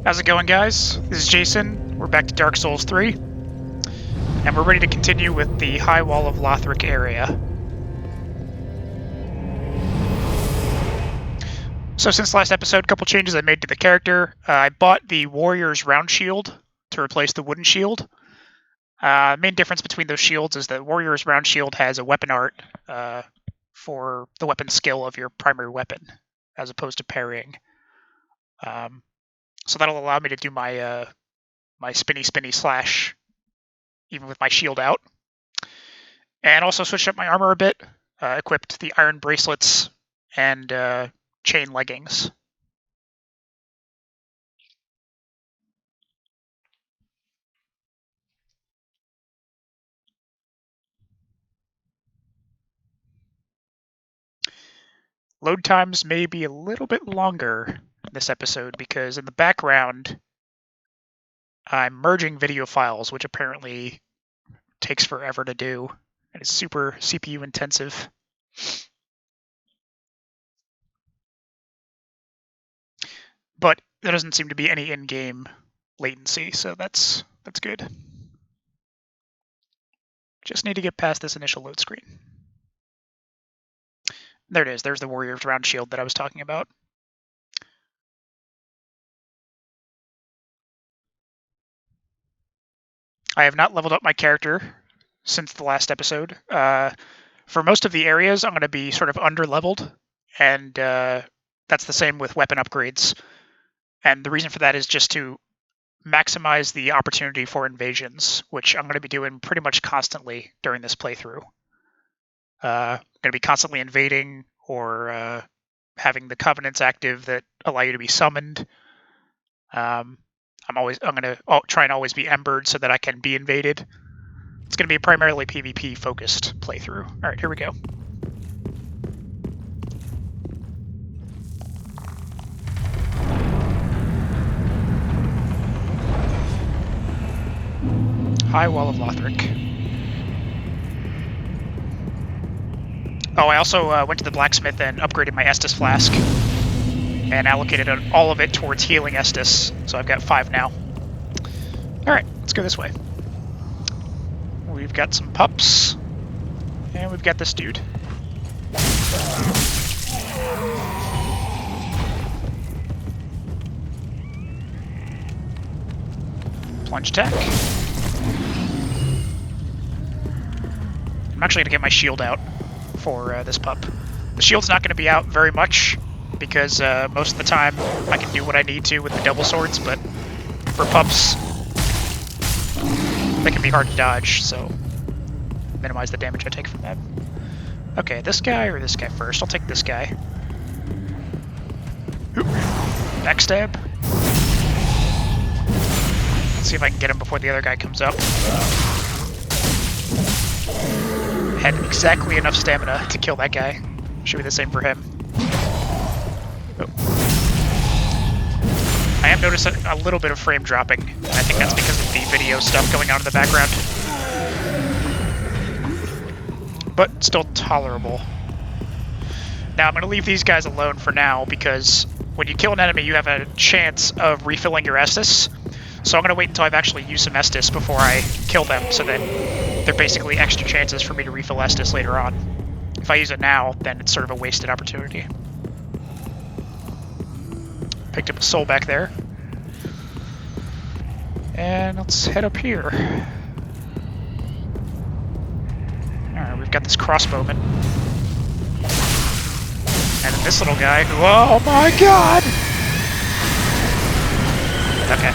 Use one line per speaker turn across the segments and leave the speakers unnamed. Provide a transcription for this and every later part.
How's it going, guys? This is Jason. We're back to Dark Souls 3. And we're ready to continue with the High Wall of Lothric area. So since the last episode, a couple changes I made to the character. I bought the Warrior's Round Shield to replace the Wooden Shield. Main difference between those shields is that Warrior's Round Shield has a weapon art for the weapon skill of your primary weapon, as opposed to parrying. So that'll allow me to do my my spinny slash even with my shield out. And also switched up my armor a bit. Equipped the iron bracelets and chain leggings. Load times may be a little bit longer in this episode because in the background I'm merging video files, which apparently takes forever to do, and it's super CPU intensive. But there doesn't seem to be any in-game latency, so that's good. Just need to get past this initial load screen. There it is. There's the Warrior's Round Shield that I was talking about. I have not leveled up my character since the last episode. For most of the areas, I'm going to be sort of under-leveled, and that's the same with weapon upgrades. And the reason for that is just to maximize the opportunity for invasions, which I'm going to be doing pretty much constantly during this playthrough. I'm going to be constantly invading or having the covenants active that allow you to be summoned. I'm going to try and always be embered so that I can be invaded. It's going to be a primarily PvP focused playthrough. All right, here we go. High Wall of Lothric. Oh, I also went to the blacksmith and upgraded my Estus flask and allocated all of it towards healing Estus, so I've got 5 now. Alright, let's go this way. We've got some pups, and we've got this dude. Plunge attack. I'm actually going to get my shield out for this pup. The shield's not going to be out very much, because most of the time I can do what I need to with the double swords, but for pups, they can be hard to dodge, so minimize the damage I take from that. Okay, this guy or this guy first? I'll take this guy. Backstab. Let's see if I can get him before the other guy comes up. Had exactly enough stamina to kill that guy. Should be the same for him. Oh. I am noticing a little bit of frame dropping, and I think that's because of the video stuff going on in the background. But still tolerable. Now I'm going to leave these guys alone for now, because when you kill an enemy you have a chance of refilling your Estus. So I'm going to wait until I've actually used some Estus before I kill them, so that they're basically extra chances for me to refill Estus later on. If I use it now, then it's sort of a wasted opportunity. Picked up a soul back there. And let's head up here. Alright, we've got this crossbowman. And then this little guy who, oh my god! Okay.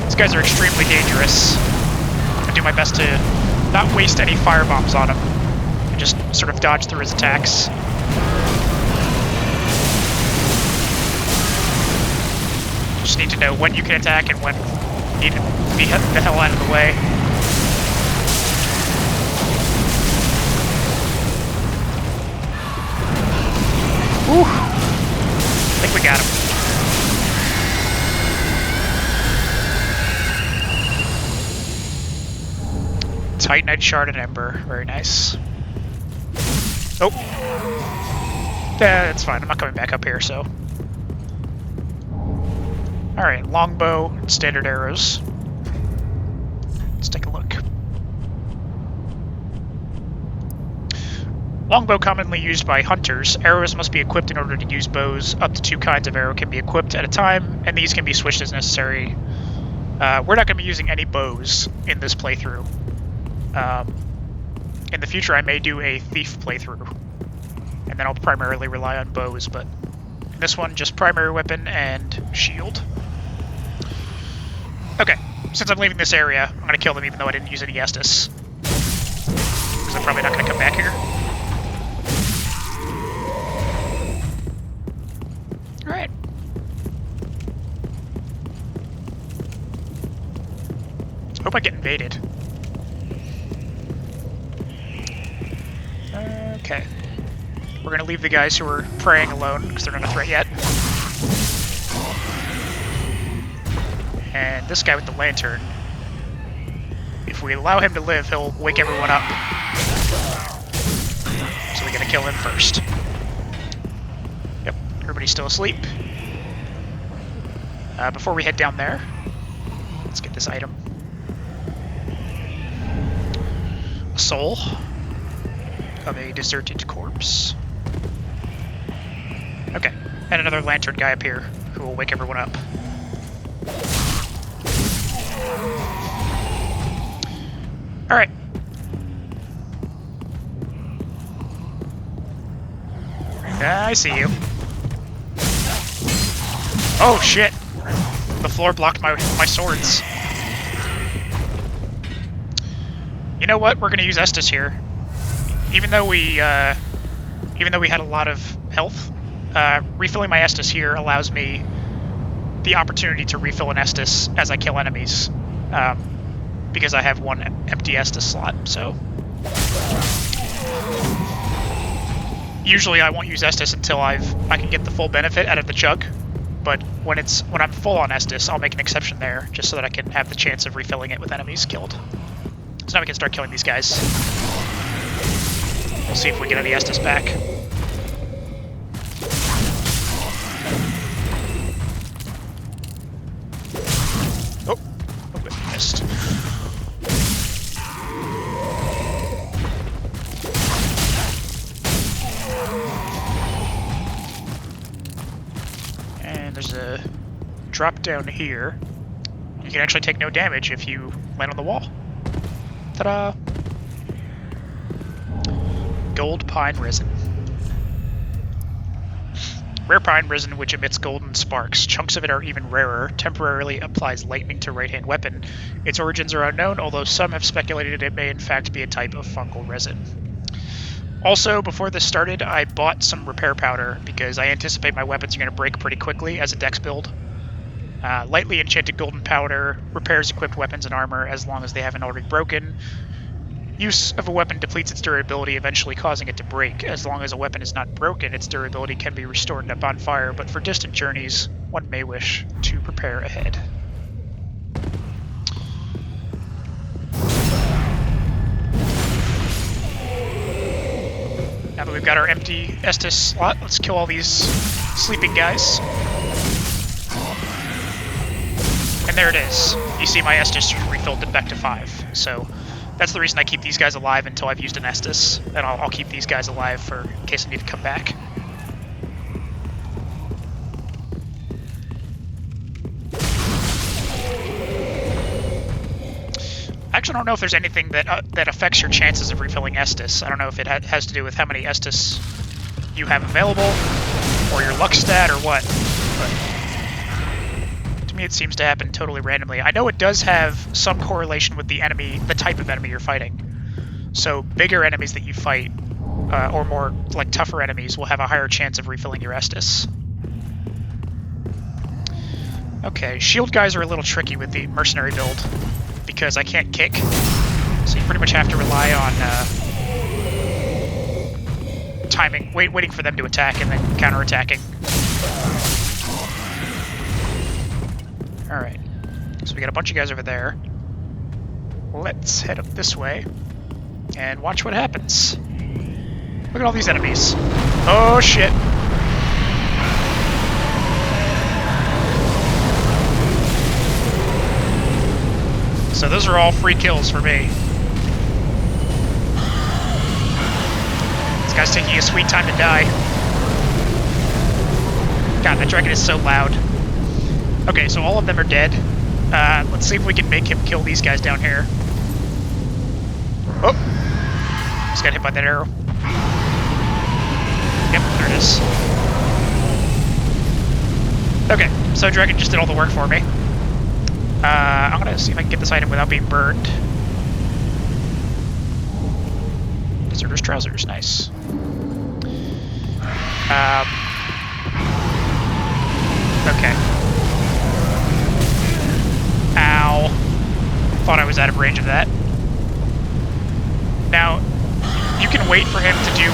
These guys are extremely dangerous. I do my best to not waste any firebombs on him, and just sort of dodge through his attacks. Just need to know when you can attack and when you need to be the hell out of the way. Whew. I think we got him. Titanite Shard and Ember. Very nice. Oh. Yeah, that's fine. I'm not coming back up here, so Alright, longbow and standard arrows. Let's take a look. Longbow commonly used by hunters. Arrows must be equipped in order to use bows. Up to 2 kinds of arrow can be equipped at a time, and these can be switched as necessary. We're not going to be using any bows in this playthrough. In the future, I may do a thief playthrough, and then I'll primarily rely on bows, but in this one, just primary weapon and shield. Okay, since I'm leaving this area, I'm going to kill them even though I didn't use any Estus, because I'm probably not going to come back here. Alright. Hope I get invaded. Okay. We're gonna leave the guys who are praying alone, because they're not a threat yet. And this guy with the lantern, if we allow him to live, he'll wake everyone up. So we gotta kill him first. Yep, everybody's still asleep. Before we head down there, let's get this item. A soul of a deserted corpse. Okay, and another lantern guy up here who will wake everyone up. Alright. I see you. Oh shit! The floor blocked my swords. You know what? We're gonna use Estus here. Even though we had a lot of health, refilling my Estus here allows me the opportunity to refill an Estus as I kill enemies, because I have one empty Estus slot. So usually I won't use Estus until I can get the full benefit out of the chug. But when I'm full on Estus, I'll make an exception there, just so that I can have the chance of refilling it with enemies killed. So now we can start killing these guys. We'll see if we get any Estus back. Oh, I missed. And there's a drop down here. You can actually take no damage if you land on the wall. Ta-da! Gold pine resin. Rare pine resin which emits golden sparks. Chunks of it are even rarer. Temporarily applies lightning to right-hand weapon. Its origins are unknown, although some have speculated it may in fact be a type of fungal resin. Also, before this started, I bought some repair powder because I anticipate my weapons are going to break pretty quickly as a dex build. Lightly enchanted golden powder repairs equipped weapons and armor as long as they haven't already broken. Use of a weapon depletes its durability, eventually causing it to break. As long as a weapon is not broken, its durability can be restored upon fire, but for distant journeys, one may wish to prepare ahead. Now that we've got our empty Estus slot, let's kill all these sleeping guys. And there it is. You see my Estus refilled it back to 5, so that's the reason I keep these guys alive until I've used an Estus, and I'll keep these guys alive for in case I need to come back. I actually don't know if there's anything that affects your chances of refilling Estus. I don't know if it has to do with how many Estus you have available, or your luck stat, or what, but to me it seems to happen totally randomly. I know it does have some correlation with the enemy, the type of enemy you're fighting. So bigger enemies that you fight, or more like tougher enemies, will have a higher chance of refilling your Estus. Okay, shield guys are a little tricky with the mercenary build, because I can't kick, so you pretty much have to rely on timing, waiting for them to attack and then counterattacking. Alright, so we got a bunch of guys over there. Let's head up this way and watch what happens. Look at all these enemies. Oh shit! So those are all free kills for me. This guy's taking a sweet time to die. God, that dragon is so loud. Okay, so all of them are dead. Let's see if we can make him kill these guys down here. Oh! Just got hit by that arrow. Yep, there it is. Okay, so dragon just did all the work for me. I'm gonna see if I can get this item without being burned. Deserter's trousers, nice. Okay. Ow. Thought I was out of range of that. Now, you can wait for him to do,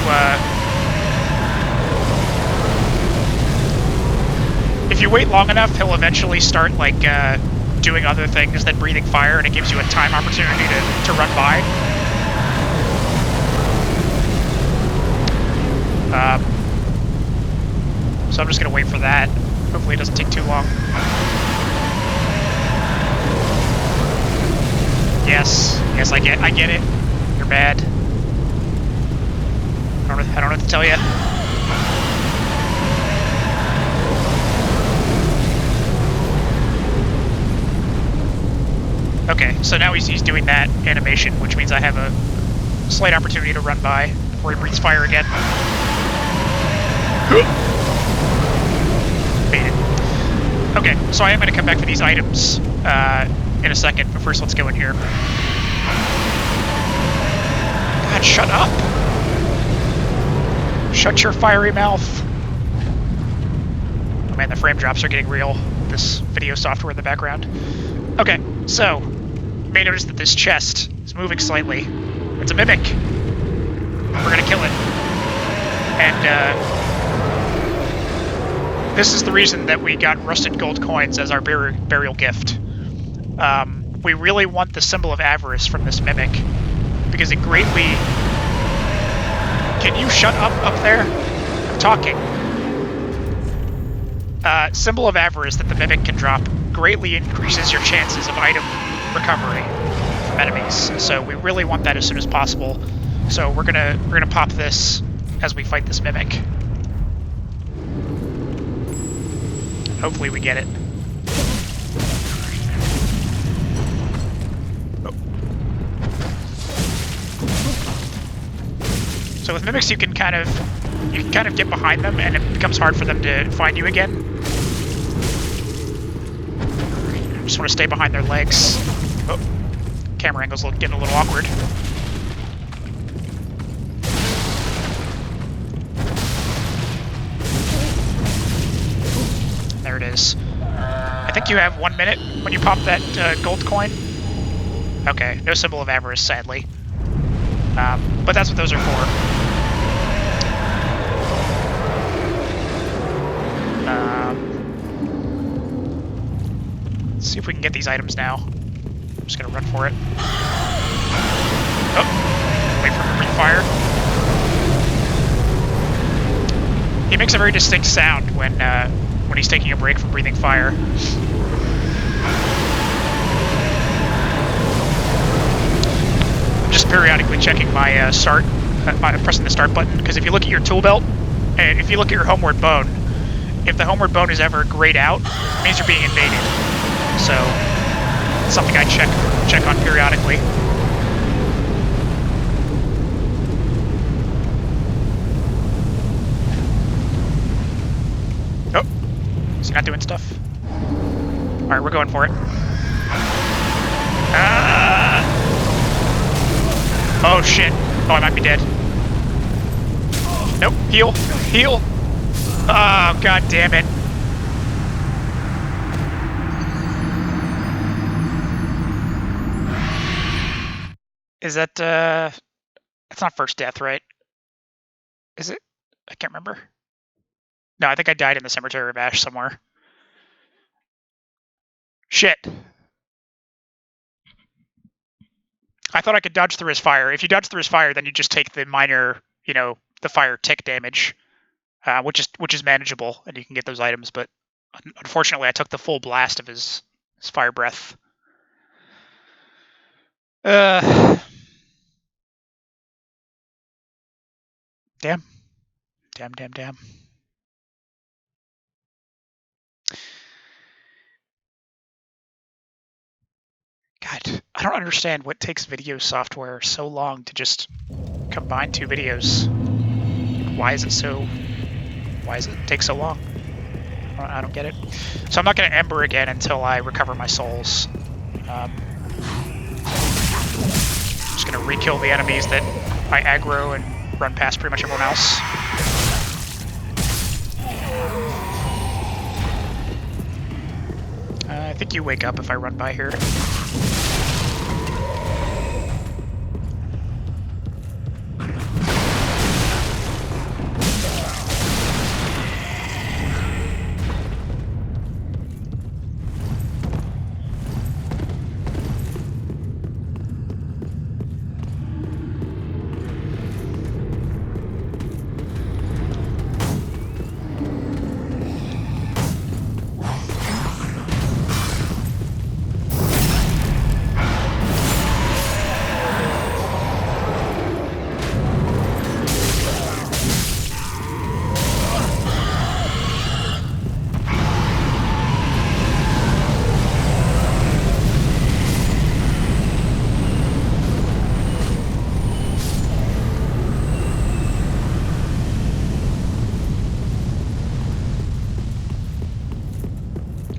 if you wait long enough, he'll eventually start, like, doing other things than breathing fire, and it gives you a time opportunity to run by. So I'm just gonna wait for that. Hopefully it doesn't take too long. Yes, I get it. You're bad. I don't know what to tell you. Okay, so now he's doing that animation, which means I have a slight opportunity to run by before he breathes fire again. Baited. Okay, so I am going to come back for these items in a second, but first let's go in here. God, shut up! Shut your fiery mouth! Oh man, the frame drops are getting real. This video software in the background. Okay, so, you may notice that this chest is moving slightly. It's a mimic. We're gonna kill it. And, this is the reason that we got rusted gold coins as our burial gift. We really want the symbol of avarice from this mimic, because it greatly... Can you shut up there? I'm talking. Symbol of avarice that the mimic can drop greatly increases your chances of item recovery from enemies. So we really want that as soon as possible. So we're gonna pop this as we fight this mimic. Hopefully we get it. Oh. So with mimics you can kind of get behind them and it becomes hard for them to find you again. Just want to stay behind their legs. Oh, camera angle's getting a little awkward. There it is. I think you have 1 minute when you pop that gold coin. Okay, no symbol of avarice, sadly. But that's what those are for. Let's see if we can get these items now. I'm just gonna run for it. Oh, wait for him to breathe fire. He makes a very distinct sound when he's taking a break from breathing fire. I'm just periodically checking my start, pressing the start button, because if you look at your tool belt, and if you look at your homeward bone, if the homeward bone is ever grayed out, it means you're being invaded. So, it's something I check on periodically. Oh, is he not doing stuff? Alright, we're going for it. Ah! Oh shit. Oh, I might be dead. Nope, heal, heal! Oh, god damn it. Is that, that's not first death, right? Is it? I can't remember. No, I think I died in the Cemetery of Ash somewhere. Shit. I thought I could dodge through his fire. If you dodge through his fire, then you just take the minor, you know, the fire tick damage, which is manageable, and you can get those items, but unfortunately I took the full blast of his fire breath. Damn. Damn. God, I don't understand what takes video software so long to just combine two videos. Why does it take so long? I don't get it. So I'm not going to Ember again until I recover my souls. Just going to re-kill the enemies that I aggro and run past pretty much everyone else. I think you wake up if I run by here.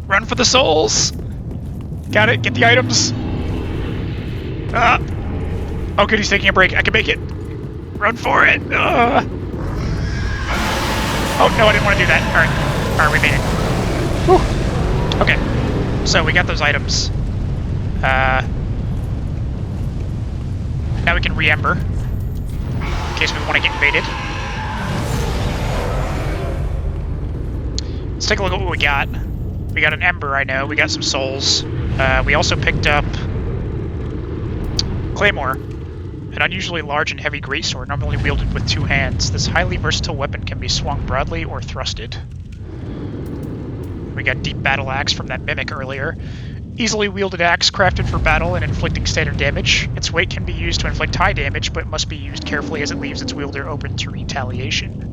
Run for the souls! Got it, get the items! Ah! Oh good, he's taking a break, I can make it! Run for it! Oh no, I didn't want to do that. Alright, we made it. Whew. Okay, so we got those items. Now we can re-ember, in case we want to get invaded. Let's take a look at what we got. We got an Ember, I know. We got some souls. We also picked up Claymore, an unusually large and heavy greatsword, normally wielded with two hands. This highly versatile weapon can be swung broadly or thrusted. We got Deep Battle Axe from that Mimic earlier. Easily wielded axe crafted for battle and inflicting standard damage. Its weight can be used to inflict high damage, but must be used carefully as it leaves its wielder open to retaliation.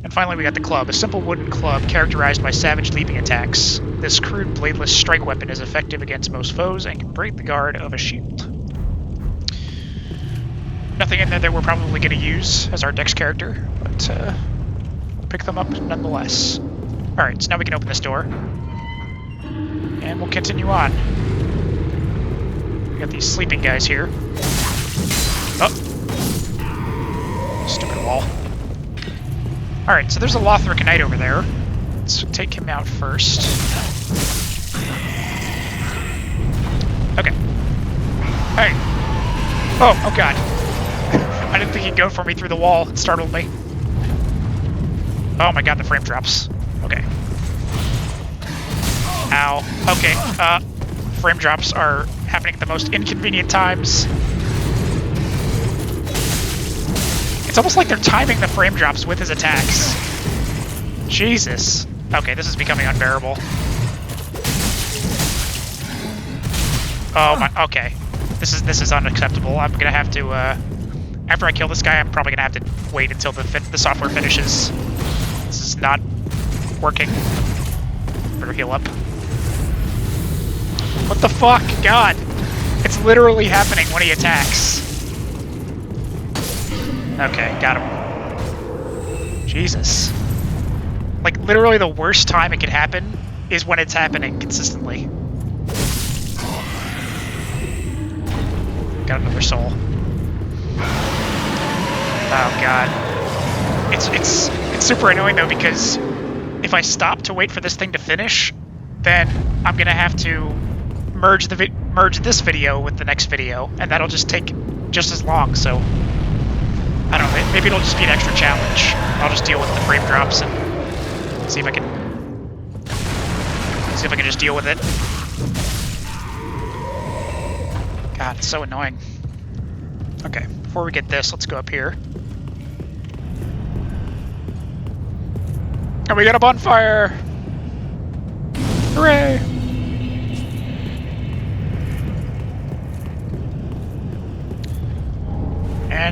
And finally we got the club, a simple wooden club characterized by savage leaping attacks. This crude bladeless strike weapon is effective against most foes and can break the guard of a shield. Nothing in there that we're probably going to use as our dex character, but we'll pick them up nonetheless. Alright, so now we can open this door. And we'll continue on. We got these sleeping guys here. Oh! Stupid wall. Alright, so there's a Lothric Knight over there. Let's take him out first. Okay. Hey! Oh god. I didn't think he'd go for me through the wall. It startled me. Oh my god, the frame drops. Okay. Ow. Okay, frame drops are happening at the most inconvenient times. It's almost like they're timing the frame drops with his attacks. Jesus. Okay, this is becoming unbearable. Oh my, okay. This is unacceptable. I'm gonna have to, after I kill this guy, I'm probably gonna have to wait until the software finishes. This is not working. Better heal up. What the fuck? God! It's literally happening when he attacks. Okay, got him. Jesus. Like, literally the worst time it could happen is when it's happening consistently. Got another soul. Oh god. It's super annoying though, because if I stop to wait for this thing to finish, then I'm gonna have to merge this video with the next video, and that'll just take just as long, so I don't know, maybe it'll just be an extra challenge. I'll just deal with the frame drops and see if I can just deal with it. God, it's so annoying. Okay, before we get this, let's go up here. And we got a bonfire! Hooray!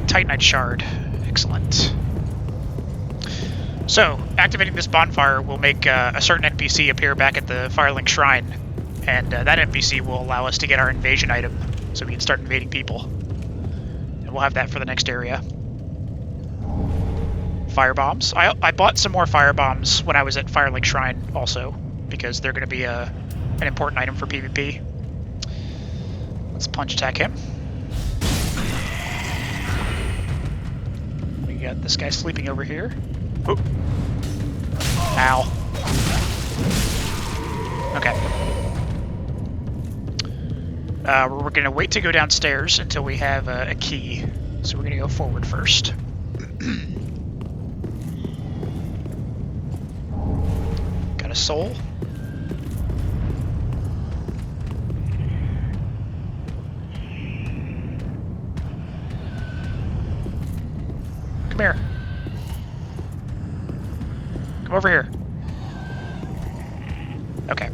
Titanite Shard. Excellent. So, activating this bonfire will make a certain NPC appear back at the Firelink Shrine, and that NPC will allow us to get our invasion item, so we can start invading people. And we'll have that for the next area. Firebombs. I bought some more firebombs when I was at Firelink Shrine also, because they're going to be an important item for PvP. Let's punch attack him. We got this guy sleeping over here. Ooh. Ow. Okay. We're going to wait to go downstairs until we have a key. So we're going to go forward first. Got a soul. Come here. Come over here. Okay.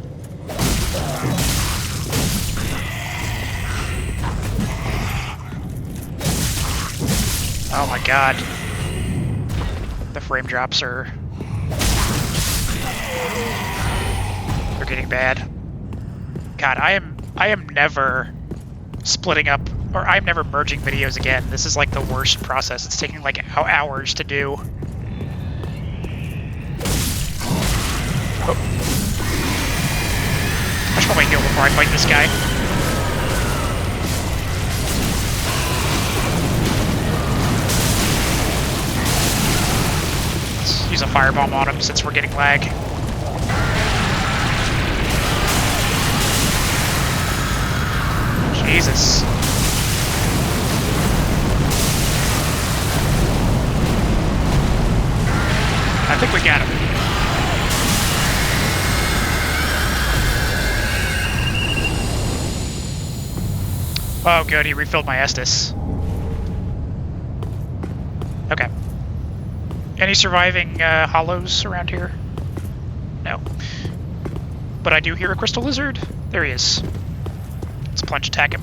Oh my god. The frame drops are... they're getting bad. God, I am never splitting up, or I'm never merging videos again. This is like the worst process. It's taking like hours to do. Oh. I should probably heal before I fight this guy. Let's use a firebomb on him since we're getting lag. Jesus. I think we got him. Oh good, he refilled my Estus. Okay. Any surviving hollows around here? No. But I do hear a crystal lizard. There he is. Let's plunge attack him.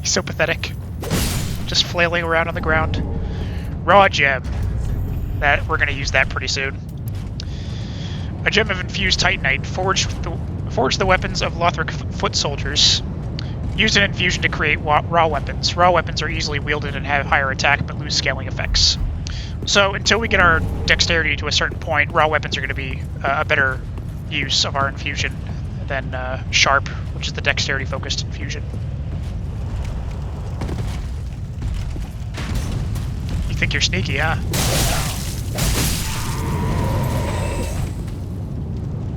He's so pathetic. Just flailing around on the ground. Raw gem. That we're gonna use that pretty soon. A gem of infused titanite. Forge the weapons of Lothric foot soldiers. Use an infusion to create raw weapons. Raw weapons are easily wielded and have higher attack but lose scaling effects. So until we get our dexterity to a certain point, raw weapons are going to be a better use of our infusion than sharp, which is the dexterity-focused infusion. You think you're sneaky, huh?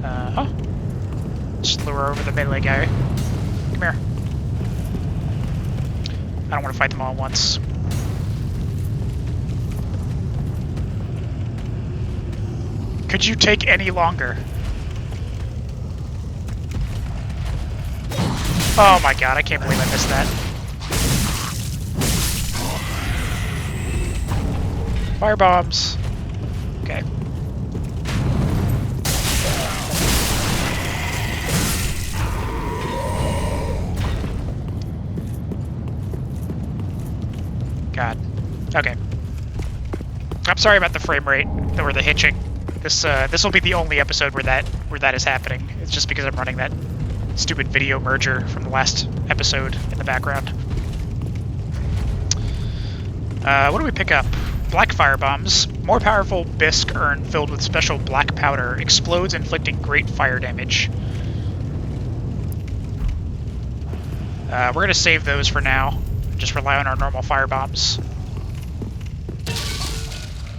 Uh-huh. Just lure over the melee guy. Come here. I don't want to fight them all at once. Could you take any longer? Oh my god, I can't believe I missed that. Firebombs. Okay. God. Okay. I'm sorry about the frame rate or the hitching. This will be the only episode where that is happening. It's just because I'm running that stupid video merger from the last episode in the background. What do we pick up? Black firebombs. More powerful bisque urn filled with special black powder explodes, inflicting great fire damage. We're gonna save those for now. Just rely on our normal firebombs.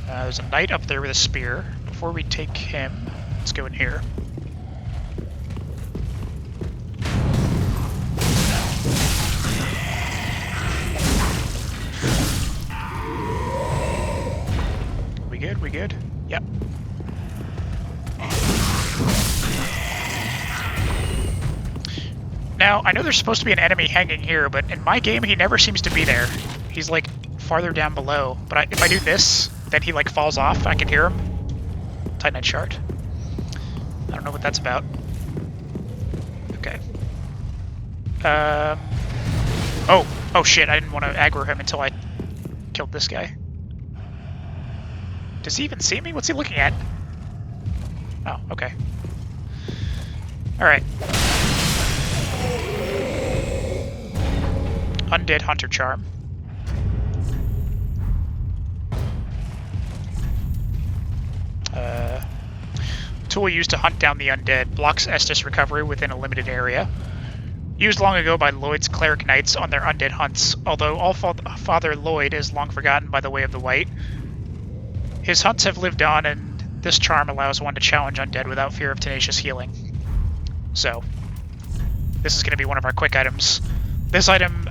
There's a knight up there with a spear. Before we take him, let's go in here. We good? We good? Yep. Now, I know there's supposed to be an enemy hanging here, but in my game, he never seems to be there. He's, like, farther down below. But if I do this, then he, like, falls off. I can hear him. Titanite shard. I don't know what that's about. Okay. Oh, Oh shit, I didn't want to aggro him until I killed this guy. Does he even see me? What's he looking at? Oh, okay. Alright. Undead Hunter Charm. Tool used to hunt down the undead. Blocks Estus recovery within a limited area. Used long ago by Lloyd's cleric knights on their undead hunts, although all Father Lloyd is long forgotten by the way of the White. His hunts have lived on, and this charm allows one to challenge undead without fear of tenacious healing. So, this is going to be one of our quick items. This item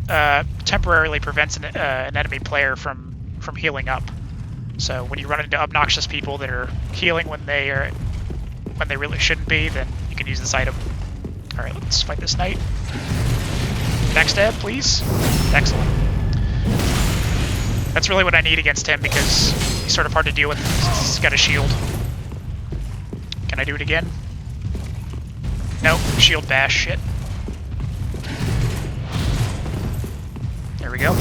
temporarily prevents an enemy player from healing up. So when you run into obnoxious people that are healing when they really shouldn't be, then you can use this item. All right, let's fight this knight. Backstab, please. Excellent. That's really what I need against him because he's sort of hard to deal with since he's got a shield. Can I do it again? Nope, shield bash, shit. There we go.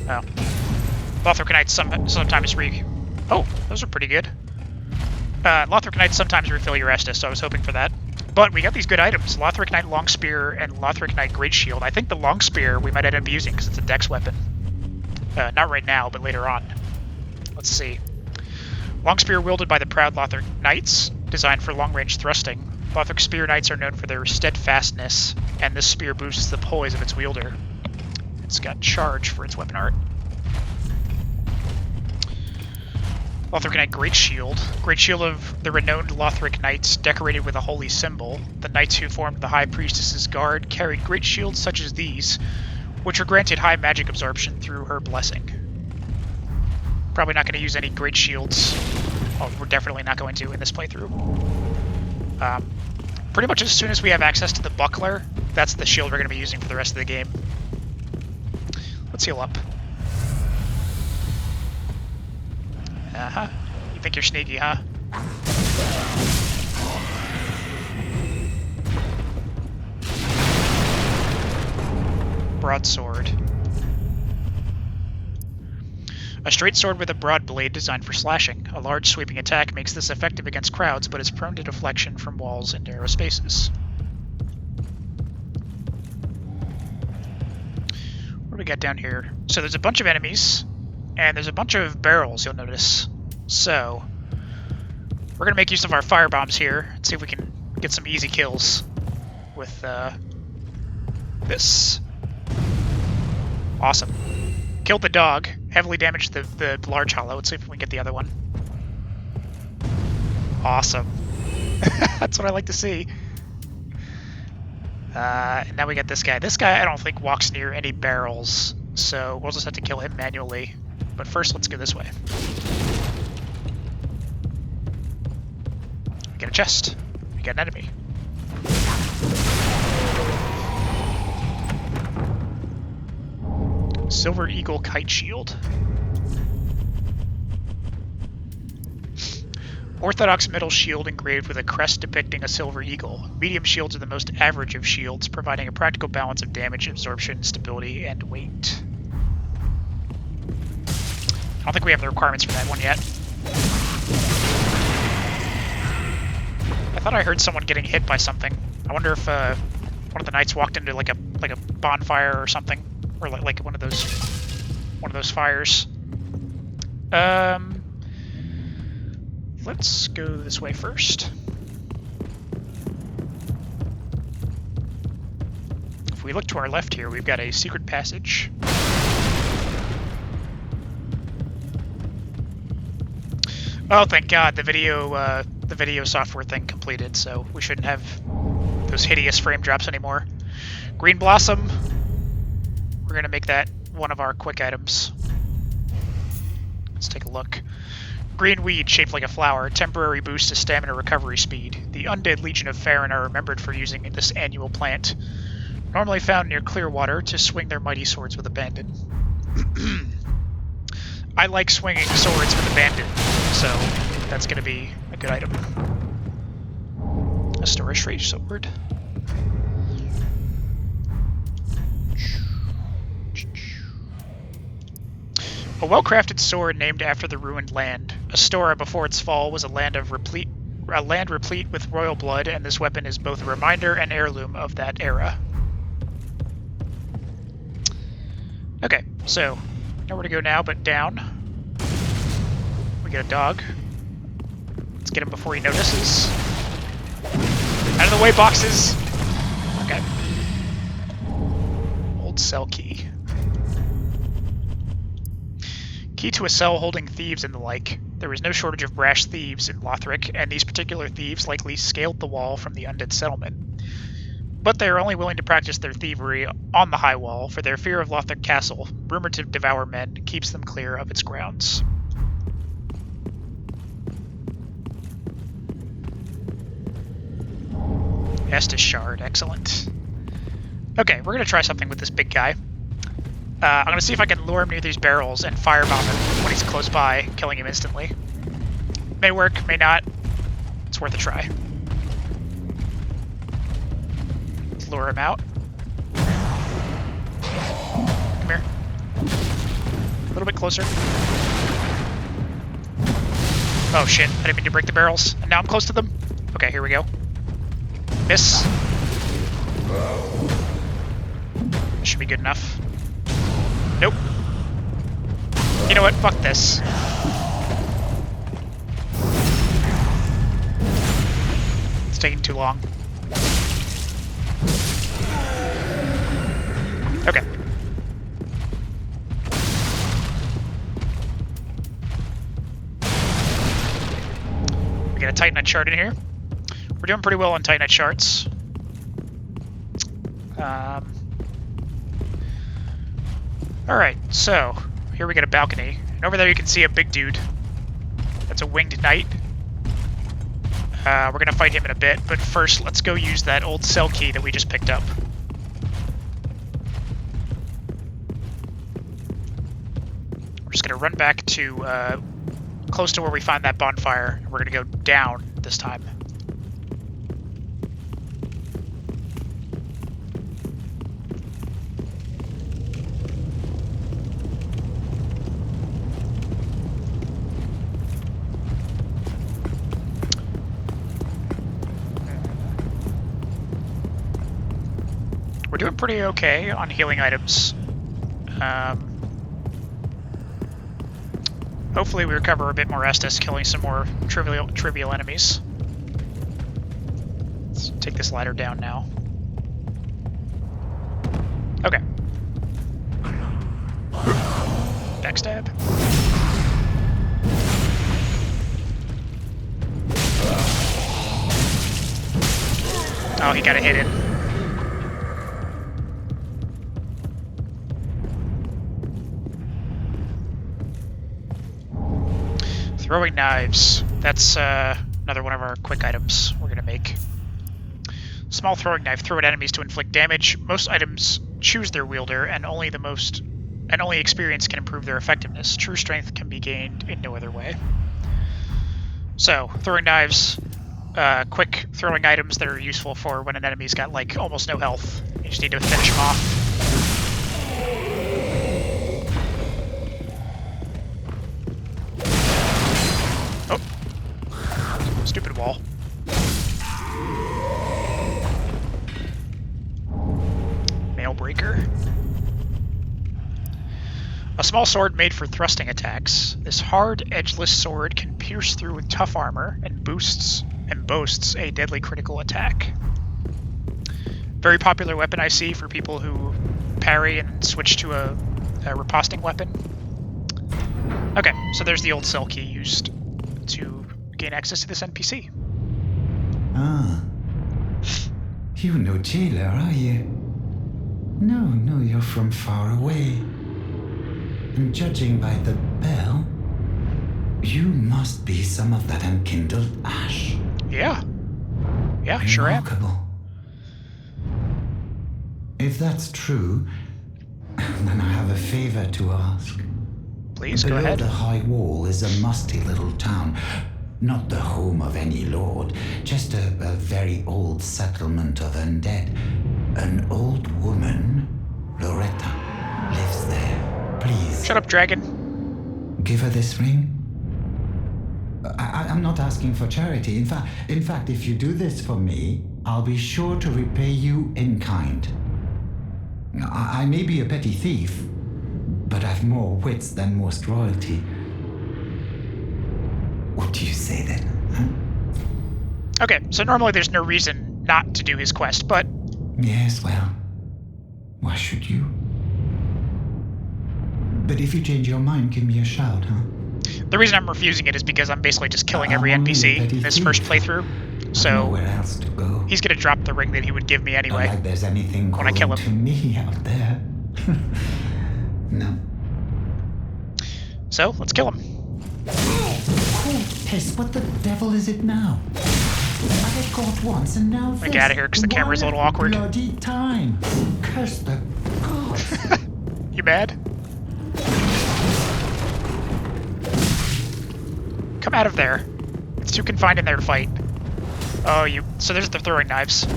Oh. Lothric Knights sometimes Oh, those are pretty good. Lothric Knights sometimes refill your Estus, so I was hoping for that. But we got these good items. Lothric Knight Long Spear and Lothric Knight Great Shield. I think the Long Spear we might end up using because it's a dex weapon. Not right now, but later on. Let's see. Long Spear wielded by the proud Lothric Knights, designed for long-range thrusting. Lothric Spear Knights are known for their steadfastness, and this spear boosts the poise of its wielder. It's got charge for its weapon art. Lothric Knight Great Shield. Great Shield of the renowned Lothric Knights, decorated with a holy symbol. The knights who formed the High Priestess's guard carried great shields such as these, which were granted high magic absorption through her blessing. Probably not going to use any great shields. Well, we're definitely not going to in this playthrough. Pretty much as soon as we have access to the buckler, that's the shield we're going to be using for the rest of the game. Let's heal up. Uh-huh. You think you're sneaky, huh? Broadsword. A straight sword with a broad blade designed for slashing. A large sweeping attack makes this effective against crowds, but is prone to deflection from walls and narrow spaces. What do we got down here? So there's a bunch of enemies, and there's a bunch of barrels, you'll notice. So, we're going to make use of our fire bombs here, and see if we can get some easy kills with this. Awesome. Killed the dog, heavily damaged the large hollow. Let's see if we can get the other one. Awesome. That's what I like to see. And now we got this guy. This guy I don't think walks near any barrels, so we'll just have to kill him manually. But first, let's go this way. We get a chest. We got an enemy. Silver Eagle Kite Shield. Orthodox metal shield engraved with a crest depicting a silver eagle. Medium shields are the most average of shields, providing a practical balance of damage, absorption, stability, and weight. I don't think we have the requirements for that one yet. I thought I heard someone getting hit by something. I wonder if one of the knights walked into like a bonfire or something, or like one of those fires. Let's go this way first. If we look to our left here, we've got a secret passage. Oh, thank God, the video software thing completed, so we shouldn't have those hideous frame drops anymore. Green Blossom. We're gonna make that one of our quick items. Let's take a look. Green weed shaped like a flower, temporary boost to stamina recovery speed. The undead Legion of Farron are remembered for using this annual plant. Normally found near clear water to swing their mighty swords with abandon. I like swinging swords with abandon, so that's going to be a good item. A storage straight sword. A well-crafted sword named after the ruined land. Astora before its fall was a land replete with royal blood, and this weapon is both a reminder and heirloom of that era. Okay, so nowhere to go now but down. We get a dog. Let's get him before he notices. Out of the way, boxes! Okay. Old cell key. Key to a cell holding thieves and the like. There was no shortage of brash thieves in Lothric, and these particular thieves likely scaled the wall from the undead settlement. But they are only willing to practice their thievery on the high wall, for their fear of Lothric Castle, rumored to devour men, keeps them clear of its grounds. Estus Shard, excellent. Okay, we're going to try something with this big guy. I'm going to see if I can lure him near these barrels and firebomb him when he's close by, killing him instantly. May work, may not. It's worth a try. Let's lure him out. Come here. A little bit closer. Oh shit, I didn't mean to break the barrels. And now I'm close to them. Okay, here we go. Miss. This should be good enough. Nope. You know what? Fuck this. It's taking too long. Okay. We got a Titanite shard in here. We're doing pretty well on Titanite shards. Alright, so here we get a balcony. And over there you can see a big dude. That's a winged knight. We're gonna fight him in a bit, but first let's go use that old cell key that we just picked up. We're just gonna run back to close to where we find that bonfire, and we're gonna go down this time. We're doing pretty okay on healing items. Hopefully we recover a bit more Estus, killing some more trivial enemies. Let's take this ladder down now. Okay. Backstab. Oh, he got a hit in. Throwing knives. That's another one of our quick items we're gonna make. Small throwing knife. Throw at enemies to inflict damage. Most items choose their wielder, and only experience can improve their effectiveness. True strength can be gained in no other way. So, throwing knives, quick throwing items that are useful for when an enemy's got like almost no health. You just need to finish them off. Stupid wall. Mail breaker. A small sword made for thrusting attacks. This hard, edgeless sword can pierce through with tough armor and boasts a deadly critical attack. Very popular weapon I see for people who parry and switch to a riposting weapon. Okay, so there's the old cell key used to gain access to this NPC.
Ah. You're no jailer, are you? No, you're from far away. And judging by the bell, you must be some of that unkindled ash.
Yeah, sure am.
Remarkable. If that's true, then I have a favor to ask.
Please, go
Below
ahead.
the high wall is a musty little town. Not the home of any lord, just a very old settlement of undead. An old woman, Loretta, lives there. Please.
Shut up, dragon.
Give her this ring. I'm not asking for charity. In fact, if you do this for me, I'll be sure to repay you in kind. I may be a petty thief, but I've more wits than most royalty. What do you say then? Huh?
Okay, so normally there's no reason not to do his quest, but...
Yes, well, why should you? But if you change your mind, give me a shout, huh?
The reason I'm refusing it is because I'm basically just killing every NPC in this first playthrough. So
where else to go?
He's gonna drop the ring that he would give me anyway.
Not like there's anything
when I kill him.
to me out there. No.
So let's kill him.
Yes, what the devil is it now? I got caught once and now this.
Get out of here because the camera's a little awkward.
Bloody time. Curse the gods.
You mad? Come out of there. It's too confined in there to fight. Oh, so there's the throwing knives. I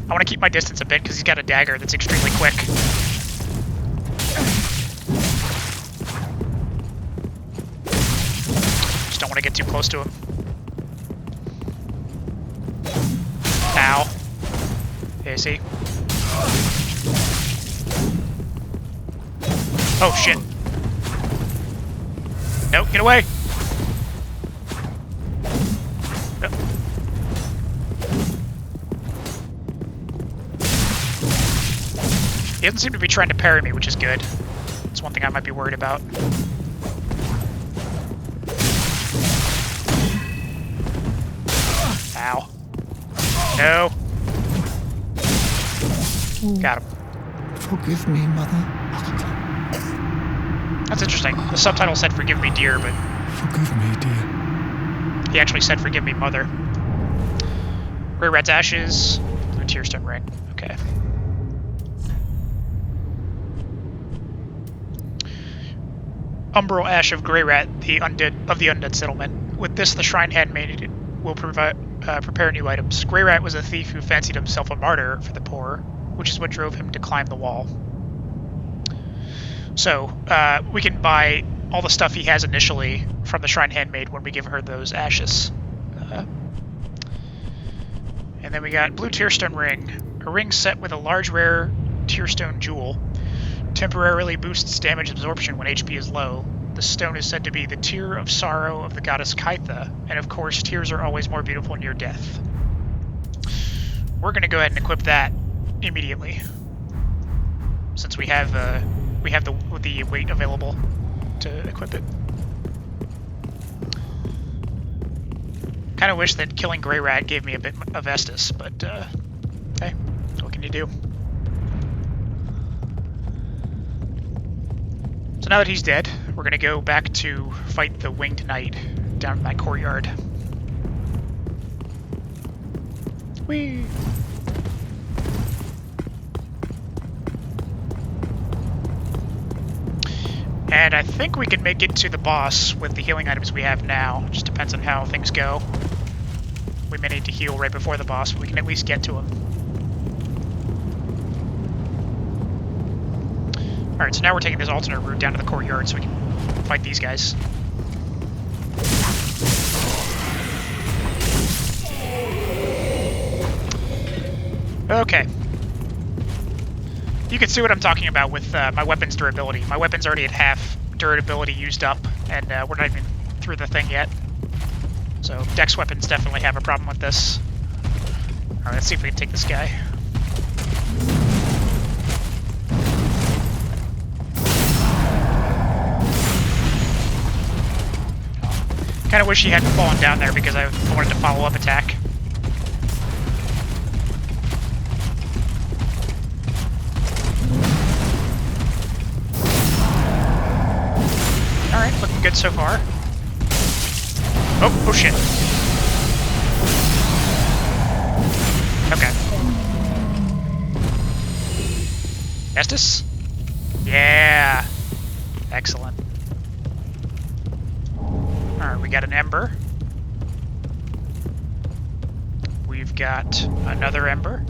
want to keep my distance a bit because he's got a dagger that's extremely quick. Just don't want to get too close to him. Ow. Yeah, see? Oh, shit. Nope, get away! Nope. He doesn't seem to be trying to parry me, which is good. That's one thing I might be worried about. Ow. No. Got him.
Forgive me, Mother.
That's interesting. The subtitle said "Forgive me, dear," but
Forgive me, dear.
he actually said "Forgive me, mother." Grey Rat's ashes, blue tearstone ring. Okay. Umbral ash of Grey Rat, the undead settlement. With this, the shrine handmaid will prepare new items. Grey Rat was a thief who fancied himself a martyr for the poor, which is what drove him to climb the wall. So, we can buy all the stuff he has initially from the Shrine Handmaid when we give her those ashes. And then we got Blue Tearstone Ring. A ring set with a large rare Tearstone jewel. Temporarily boosts damage absorption when HP is low. The stone is said to be the tear of sorrow of the goddess Kite, and of course, tears are always more beautiful near death. We're going to go ahead and equip that immediately, since we have the weight available to equip it. Kind of wish that killing Grey Rat gave me a bit of Estus, but hey, what can you do? So now that he's dead, we're gonna go back to fight the Winged Knight down in that courtyard. Whee! And I think we can make it to the boss with the healing items we have now. Just depends on how things go. We may need to heal right before the boss, but we can at least get to him. Alright, so now we're taking this alternate route down to the courtyard so we can fight these guys. Okay. You can see what I'm talking about with my weapon's durability. My weapon's already at half durability used up, and we're not even through the thing yet. So dex weapons definitely have a problem with this. Alright, let's see if we can take this guy. Kinda wish he hadn't fallen down there because I wanted to follow up attack. Alright, looking good so far. Oh shit. Okay. Estus? Yeah. Excellent. Alright, we got an Ember. We've got another Ember.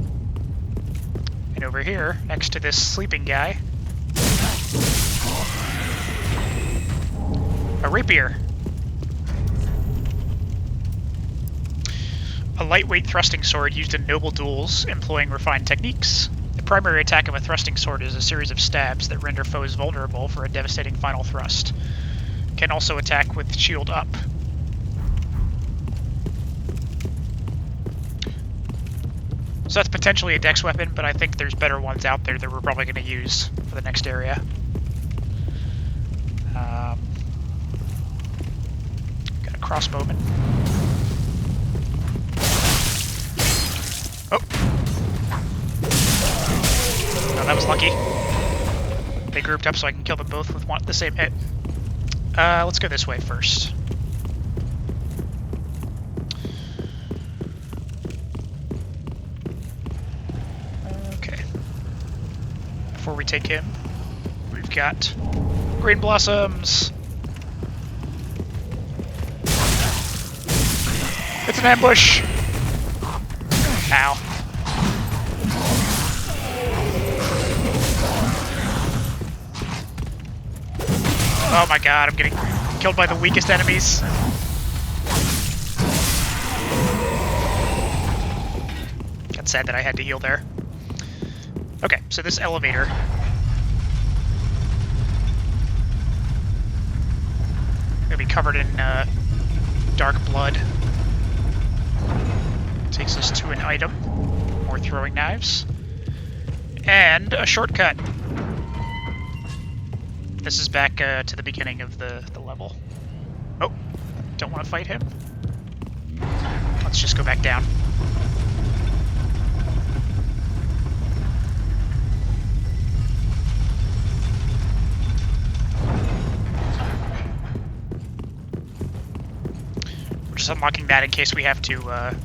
And over here, next to this sleeping guy, a Rapier. A lightweight thrusting sword used in noble duels, employing refined techniques. The primary attack of a thrusting sword is a series of stabs that render foes vulnerable for a devastating final thrust. Can also attack with shield up. So that's potentially a dex weapon, but I think there's better ones out there that we're probably going to use for the next area. Got a crossbowman. Oh! Oh, that was lucky. They grouped up so I can kill them both with the same hit. Let's go this way first. Okay. Before we take him, we've got green blossoms. It's an ambush. Ow. Oh my god, I'm getting killed by the weakest enemies. That's sad that I had to heal there. Okay, so this elevator. Gonna be covered in dark blood. Takes us to an item. More throwing knives. And a shortcut. This is back to the beginning of the level. Oh, don't want to fight him. Let's just go back down. We're just unlocking that in case we have to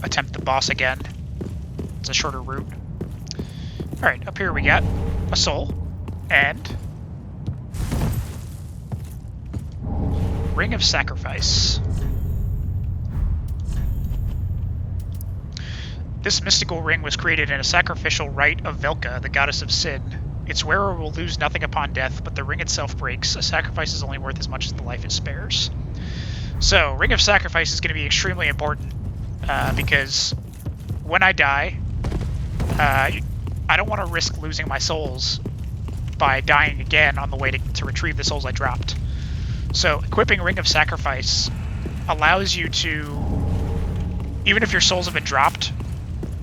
attempt the boss again. It's a shorter route. Alright, up here we got a soul. And Ring of Sacrifice. This mystical ring was created in a sacrificial rite of Velka, the goddess of sin. Its wearer will lose nothing upon death, but the ring itself breaks. A sacrifice is only worth as much as the life it spares. So, Ring of Sacrifice is going to be extremely important, because when I die, I don't want to risk losing my souls by dying again on the way to retrieve the souls I dropped. So equipping Ring of Sacrifice allows you to, even if your souls have been dropped,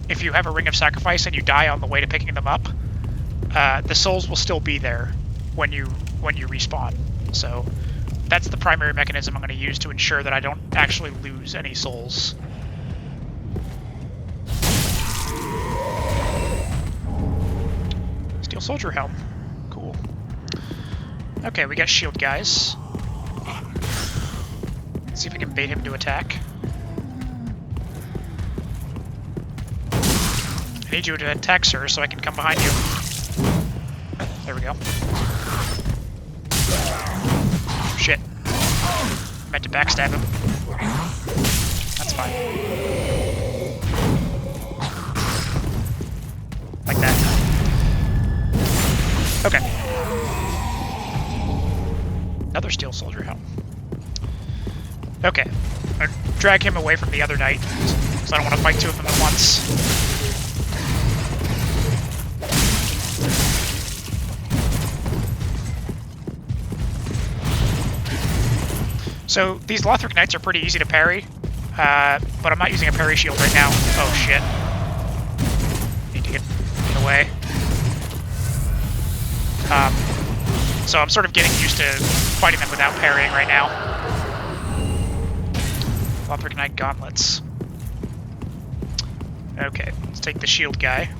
if you have a Ring of Sacrifice and you die on the way to picking them up, the souls will still be there when you respawn. So that's the primary mechanism I'm going to use to ensure that I don't actually lose any souls. Steel Soldier Helm. Cool. Okay, we got shield guys. Let's see if we can bait him to attack. I need you to attack, sir, so I can come behind you. There we go. Shit. I meant to backstab him. That's fine. Like that. Okay. Another Steel Soldier Helm. Okay. I'm gonna drag him away from the other knight, because I don't want to fight two of them at once. So these Lothric knights are pretty easy to parry, but I'm not using a parry shield right now. Oh shit. Need to get away. So I'm sort of getting used to fighting them without parrying right now. Lothric Knight gauntlets. Okay, let's take the shield guy.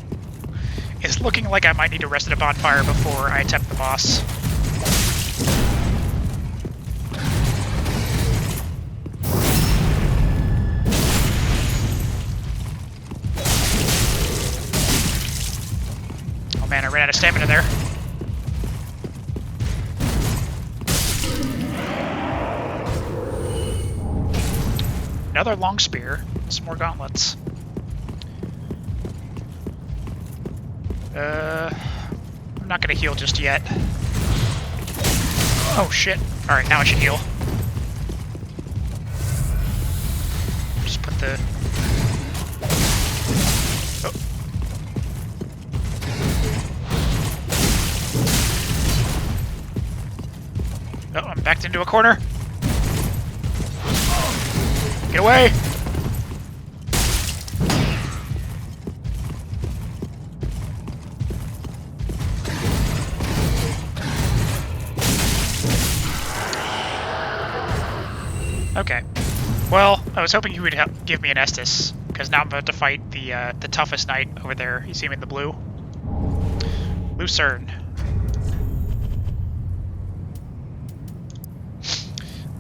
It's looking like I might need to rest at a bonfire before I attempt the boss. Oh man, I ran out of stamina there. another long spear, some more gauntlets. I'm not gonna heal just yet. Oh shit. Alright, now I should heal. Just put the... Oh. Oh, I'm backed into a corner. Get away! Okay. Well, I was hoping you would give me an Estus, because now I'm about to fight the toughest knight over there. You see him in the blue? Lucerne.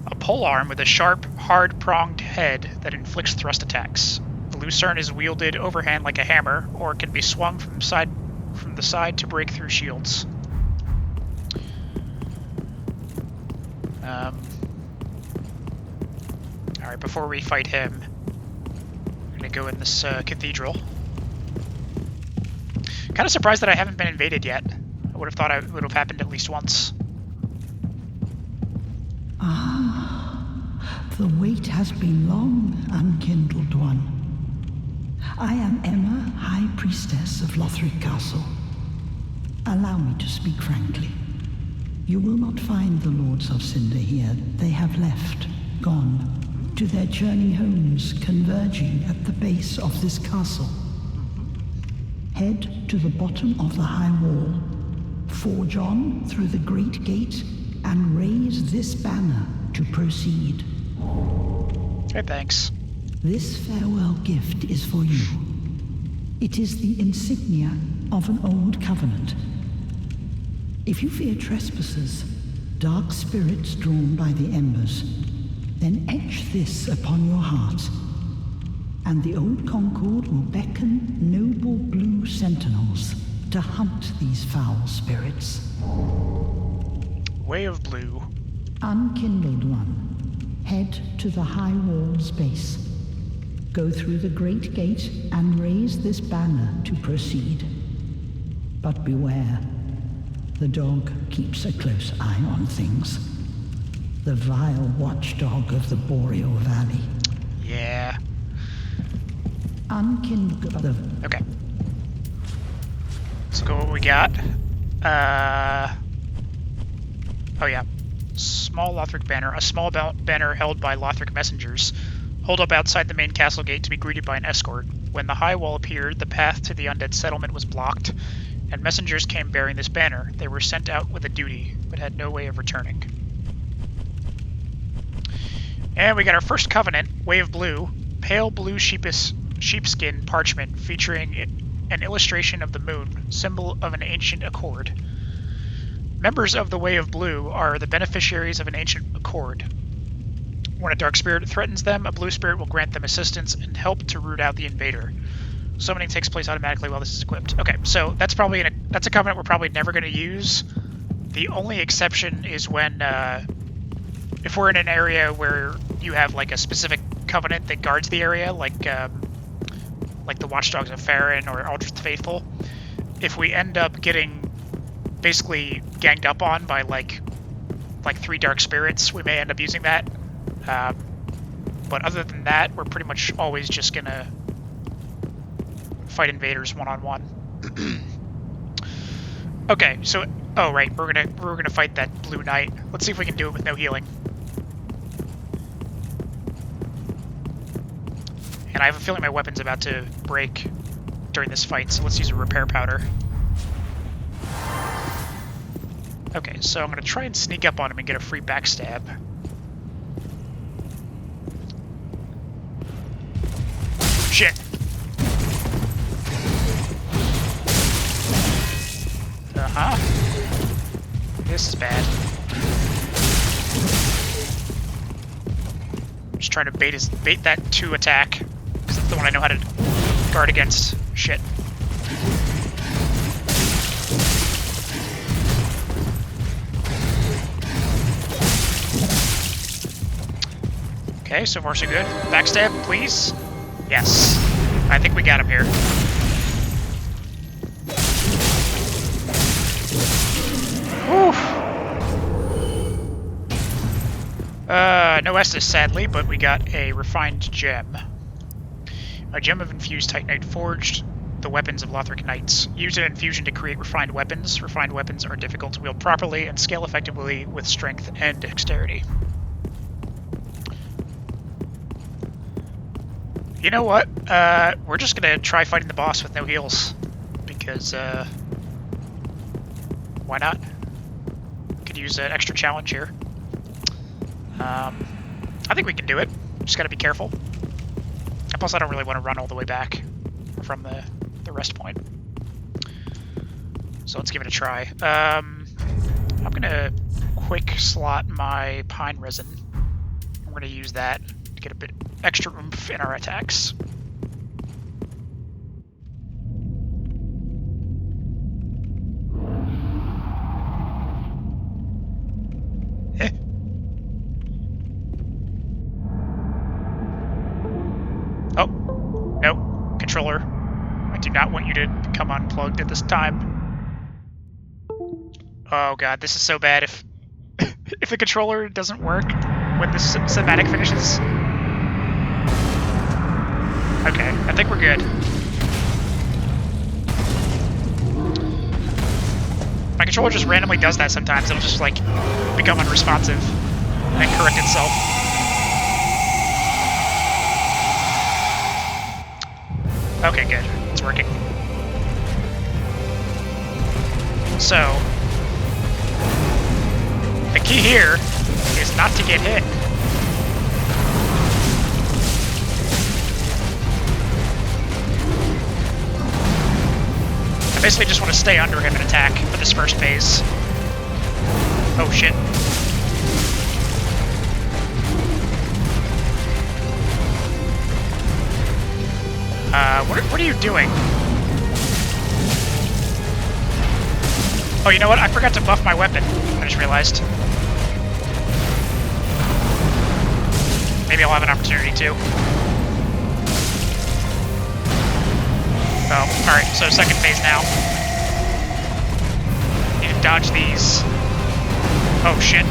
A polearm with a sharp, hard-pronged head that inflicts thrust attacks. The Lucerne is wielded overhand like a hammer, or can be swung from the side to break through shields. Alright, before we fight him, I'm gonna go in this cathedral. Kind of surprised that I haven't been invaded yet. I would have thought it would have happened at least once.
Ah, the wait has been long, Unkindled One. I am Emma, High Priestess of Lothric Castle. Allow me to speak frankly. You will not find the Lords of Cinder here. They have left, gone, to their churning homes converging at the base of this castle. Head to the bottom of the high wall, forge on through the great gate, and raise this banner to proceed.
Okay, thanks.
This farewell gift is for you. It is the insignia of an old covenant. If you fear trespassers, dark spirits drawn by the embers, then etch this upon your heart, and the old Concord will beckon noble blue sentinels to hunt these foul spirits.
Way of Blue.
Unkindled One, head to the high wall's base. Go through the great gate and raise this banner to proceed. But beware, the dog keeps a close eye on things. The vile watchdog of the Boreal Valley.
Yeah.
Unkindled.
Okay. Let's go what we got. Oh yeah. Small Lothric banner. A small banner held by Lothric messengers. Hold up outside the main castle gate to be greeted by an escort. When the high wall appeared, the path to the undead settlement was blocked, and messengers came bearing this banner. They were sent out with a duty, but had no way of returning. And we got our first covenant, Way of Blue, pale blue sheepskin parchment featuring an illustration of the moon, symbol of an ancient accord. Members of the Way of Blue are the beneficiaries of an ancient accord. When a dark spirit threatens them, a blue spirit will grant them assistance and help to root out the invader. Summoning takes place automatically while this is equipped. Okay, so that's probably that's a covenant we're probably never going to use. The only exception is when if we're in an area where you have like a specific covenant that guards the area, like the Watchdogs of Farron or Aldrich the Faithful. If we end up getting basically ganged up on by like 3 dark spirits, we may end up using that. But other than that, we're pretty much always just gonna fight invaders one-on-one. Okay, so oh right, we're gonna fight that blue knight. Let's see if we can do it with no healing. And I have a feeling my weapon's about to break during this fight, so let's use a repair powder. Okay, so I'm gonna try and sneak up on him and get a free backstab. Shit! Uh-huh. This is bad. Just trying to bait that 2 attack, because that's the one I know how to guard against. Shit. Okay, so far so good. Backstab, please. Yes. I think we got him here. Whew. No Estus, sadly, but we got a refined gem. A gem of infused Titanite forged the weapons of Lothric knights. Use an infusion to create refined weapons. Refined weapons are difficult to wield properly and scale effectively with strength and dexterity. You know what? We're just gonna try fighting the boss with no heals. Because, why not? Could use an extra challenge here. I think we can do it. Just gotta be careful. And plus, I don't really want to run all the way back from the rest point. So let's give it a try. I'm gonna quick slot my pine resin. We're gonna use that to get a bit extra oomph in our attacks. Oh, no, controller. I do not want you to become unplugged at this time. Oh god, this is so bad if if the controller doesn't work when the cinematic finishes. Okay, I think we're good. My controller just randomly does that sometimes. It'll just, like, become unresponsive and correct itself. Okay, good. It's working. So, the key here is not to get hit. I basically just want to stay under him and attack for this first phase. Oh shit. What are you doing? Oh, you know what? I forgot to buff my weapon. I just realized. Maybe I'll have an opportunity to. Oh, alright, so second phase now. Need to dodge these. Oh, shit.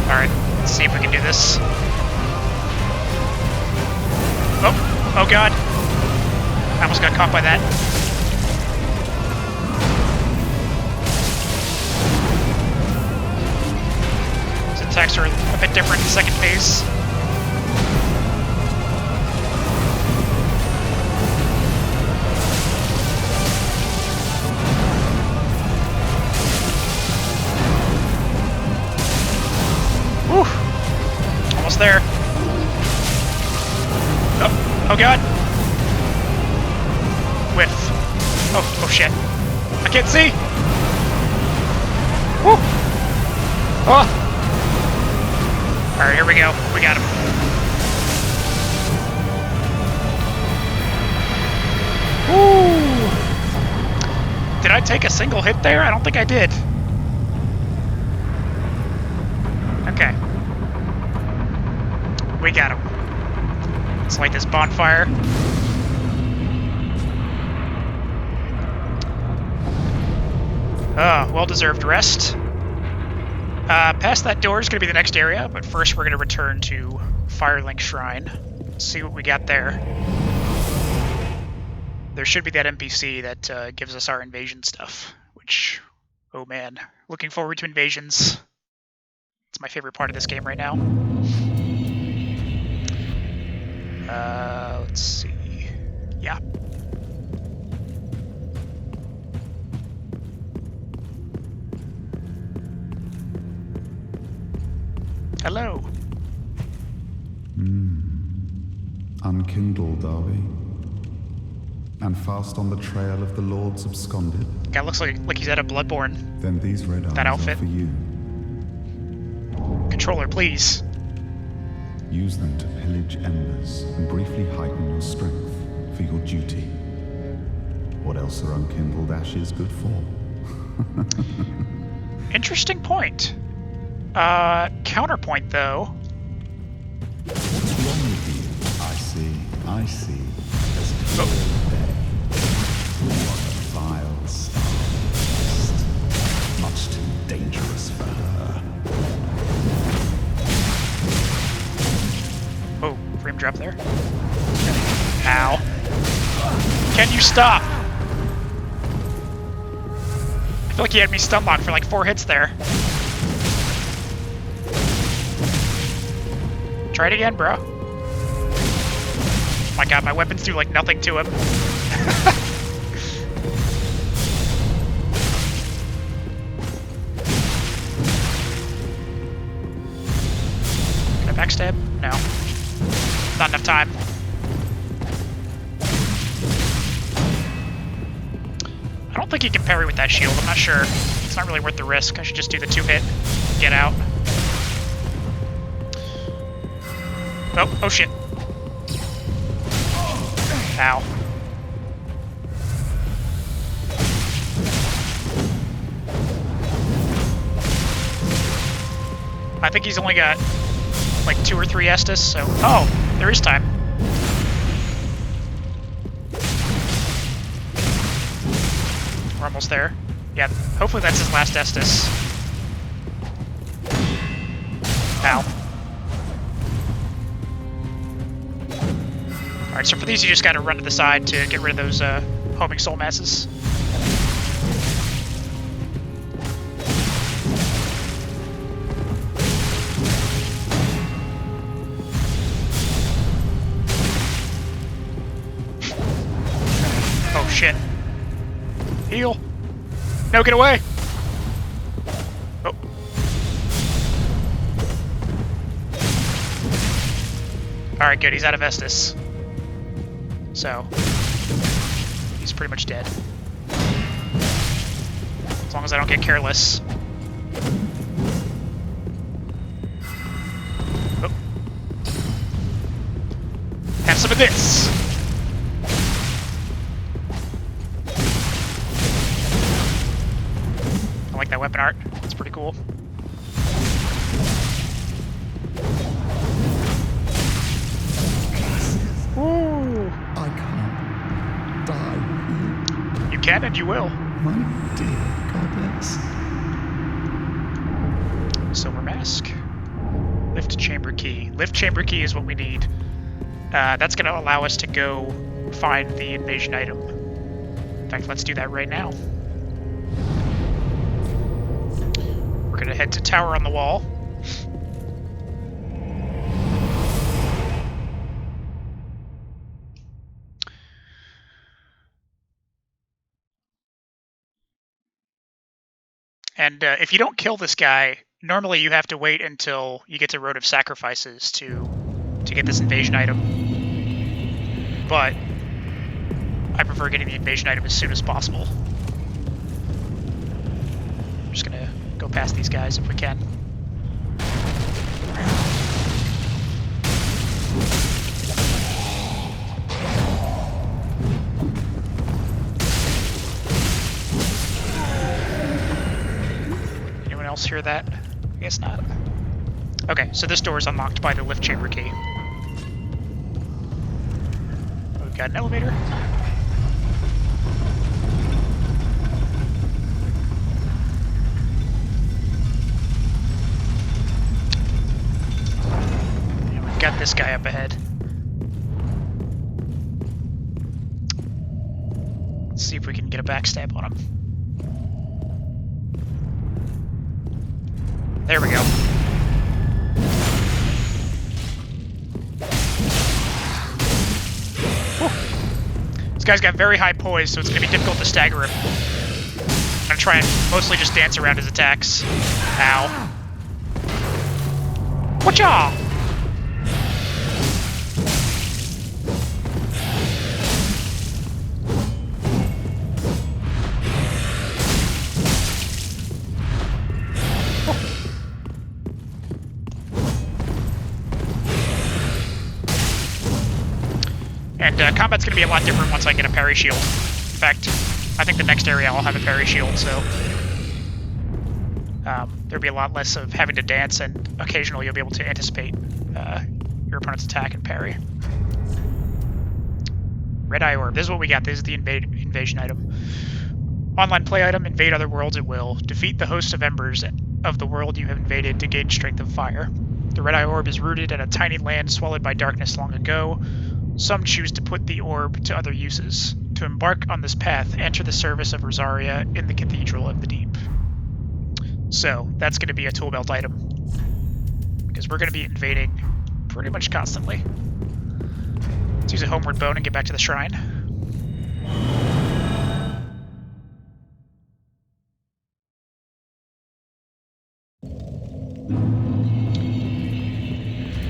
Alright, let's see if we can do this. Oh god. I almost got caught by that. His attacks are a bit different in the second phase. Whew. Almost there. Oh god! Whiff. Oh shit. I can't see! Woo! Oh! Alright, here we go. We got him. Woo! Did I take a single hit there? I don't think I did. Okay. We got him. Let's light this bonfire. Well-deserved rest. Past that door is going to be the next area, but first we're going to return to Firelink Shrine. Let's see what we got there. There should be that NPC that gives us our invasion stuff, which, oh man, looking forward to invasions. It's my favorite part of this game right now. Let's see. Yeah. Hello.
Unkindled, are we? And fast on the trail of the Lords absconded?
Guy looks like he's at a Bloodborne.
Then these red eyes
That outfit.
are for you.
Controller, please.
Use them to pillage embers and briefly heighten your strength for your duty. What else are unkindled ashes good for?
Interesting point. Counterpoint, though.
What's wrong with you? I see. There's a clear day. What a vile starbeast. Much too dangerous for her.
Oh, frame drop there. Ow. Can you stop? I feel like he had me stun locked for like 4 hits there. Try it again, bro. Oh my god, my weapons do like nothing to him. Can I backstab? No. Not enough time. I don't think he can parry with that shield. I'm not sure. It's not really worth the risk. I should just do the 2-hit. Get out. Oh shit. Ow. I think he's only got like 2 or 3 Estus, so... Oh, there is time. We're almost there. Yeah, hopefully that's his last Estus. Ow. Alright, so for these you just gotta run to the side to get rid of those homing soul masses. Oh shit. Heal! No, get away! Oh. Alright, good, he's out of Estus. So, he's pretty much dead. As long as I don't get careless. Oh. Have some of this! I like that weapon art. It's pretty cool. Ooh.
I can't die here.
You can and you will.
My dear goddess.
Silver mask. Lift chamber key. Lift chamber key is what we need. That's going to allow us to go find the invasion item. In fact, let's do that right now. We're going to head to Tower on the Wall. And if you don't kill this guy, normally you have to wait until you get to Road of Sacrifices to get this invasion item. But I prefer getting the invasion item as soon as possible. I'm just gonna go past these guys if we can. Anyone else hear that? I guess not. Okay, so this door is unlocked by the lift chamber key. Oh, we've got an elevator. And we've got this guy up ahead. Let's see if we can get a backstab on him. There we go. Whew. This guy's got very high poise, so it's going to be difficult to stagger him. I'm going to try and mostly just dance around his attacks. Ow. Whatcha? And combat's going to be a lot different once I get a parry shield. In fact, I think the next area I'll have a parry shield, so... There'll be a lot less of having to dance, and occasionally you'll be able to anticipate your opponent's attack and parry. Red Eye Orb. This is what we got. This is the invasion item. Online play item. Invade other worlds at will. Defeat the host of embers of the world you have invaded to gain strength of fire. The Red Eye Orb is rooted in a tiny land swallowed by darkness long ago. Some choose to put the orb to other uses. To embark on this path, enter the service of Rosaria in the Cathedral of the Deep. So, that's going to be a tool belt item. Because we're going to be invading pretty much constantly. Let's use a homeward bone and get back to the shrine.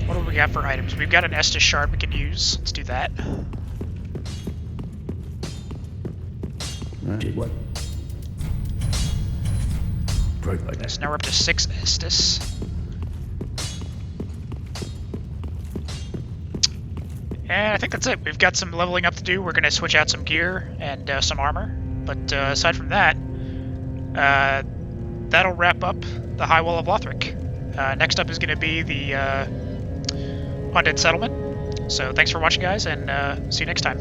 What do we got for items? We've got an Estus shard we can use. Let's do that.
What?
So now we're up to 6 Estus. And I think that's it. We've got some leveling up to do. We're going to switch out some gear and some armor. But aside from that, that'll wrap up the High Wall of Lothric. Next up is going to be the Undead Settlement. So thanks for watching, guys, and see you next time.